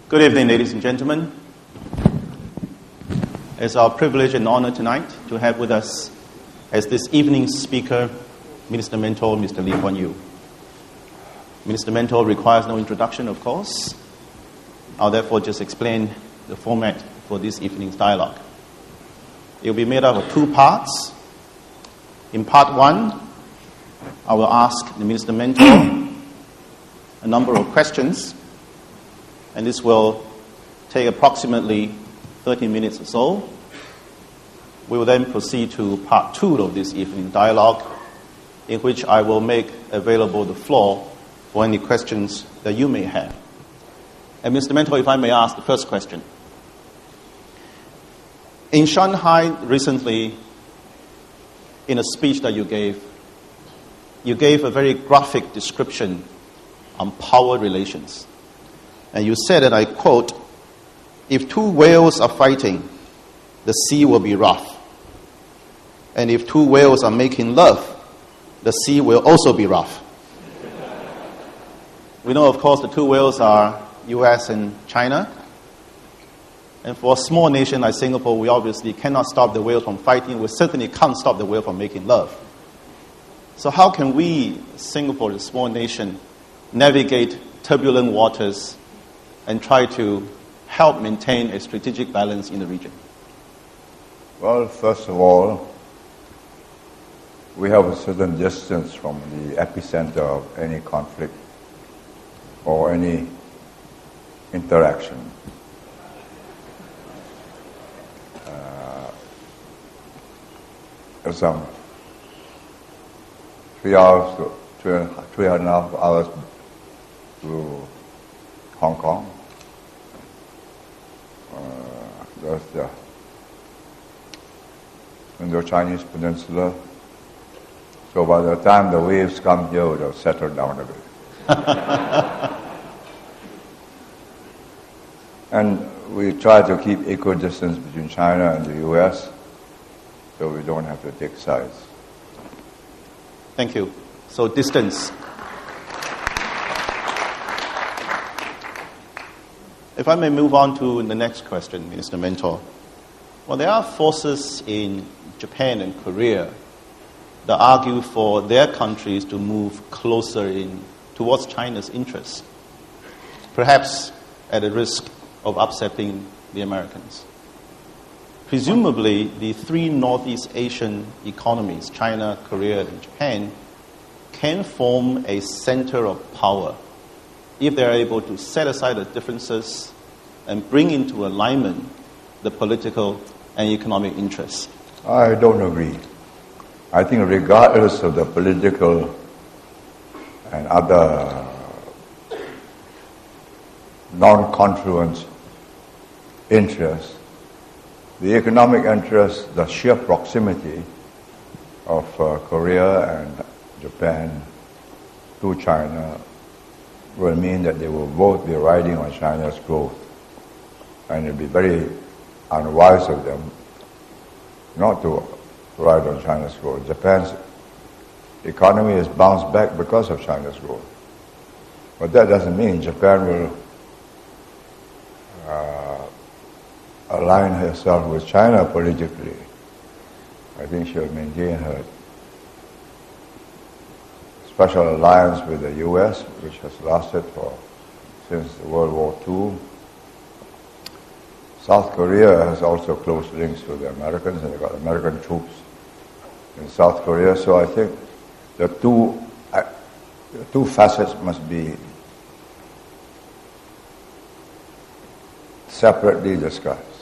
Good evening, ladies and gentlemen. It's our privilege and honor tonight to have with us as this evening's speaker, Minister Mentor, Mr. Lee Kuan Yew. Minister Mentor requires no introduction, of course. I'll therefore just explain the format for this evening's dialogue. It will be made up of two parts. In part one, I will ask the Minister Mentor a number of questions, and this will take approximately 30 minutes or so. We will then proceed to part two of this evening dialogue, in which I will make available the floor for any questions that you may have. And Mr. Mentor, if I may ask the first question. In Shanghai recently, in a speech that you gave a very graphic description on power relations. And you said, and I quote, "If two whales are fighting, the sea will be rough. And if two whales are making love, the sea will also be rough." We know, of course, the two whales are US and China. And for a small nation like Singapore, we obviously cannot stop the whales from fighting. We certainly can't stop the whale from making love. So how can we, Singapore, a small nation, navigate turbulent waters and try to help maintain a strategic balance in the region? Well, first of all, we have a certain distance from the epicenter of any conflict or any interaction. Some 3 hours to 3.5 hours to Hong Kong. There's the Indo-Chinese Peninsula. So by the time the waves come here, they'll settle down a bit. And we try to keep equal distance between China and the US, so we don't have to take sides. Thank you. So distance. If I may move on to the next question, Minister Mentor. Well, there are forces in Japan and Korea that argue for their countries to move closer towards China's interests, perhaps at the risk of upsetting the Americans. Presumably, the three Northeast Asian economies, China, Korea, and Japan, can form a center of power if they are able to set aside the differences and bring into alignment the political and economic interests. I don't agree. I think regardless of the political and other non-confluence interests, the economic interests, the sheer proximity of Korea and Japan to China will mean that they will both be riding on China's growth. And it will be very unwise of them not to ride on China's growth. Japan's economy has bounced back because of China's growth. But that doesn't mean Japan will align herself with China politically. I think she'll maintain her special alliance with the US, which has lasted since World War II. South Korea has also close links with the Americans, and they've got American troops in South Korea. So I think the two facets must be separately discussed.